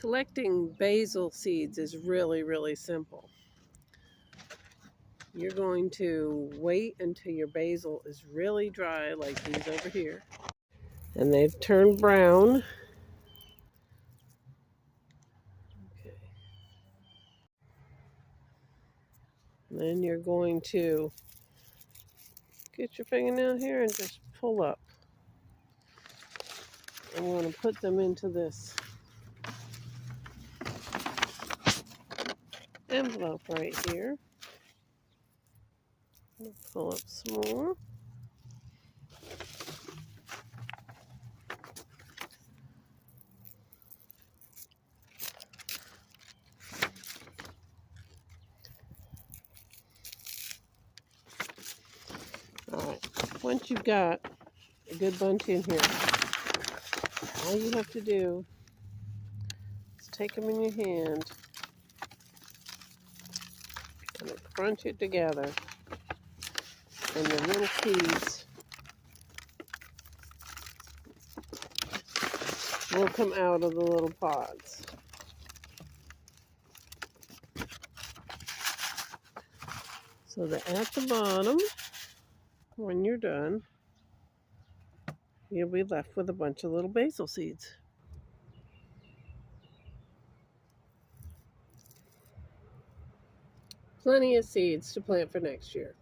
Collecting basil seeds is really, really simple. You're going to wait until your basil is really dry, like these over here, and they've turned brown. Okay. And then you're going to get your fingernail here and just pull up. I'm going to put them into this envelope right here. Pull up some more. Alright, once you've got a good bunch in here, all you have to do is take them in your hand and crunch it together, and the little seeds will come out of the little pods. So that at the bottom, when you're done, you'll be left with a bunch of little basil seeds. Plenty of seeds to plant for next year.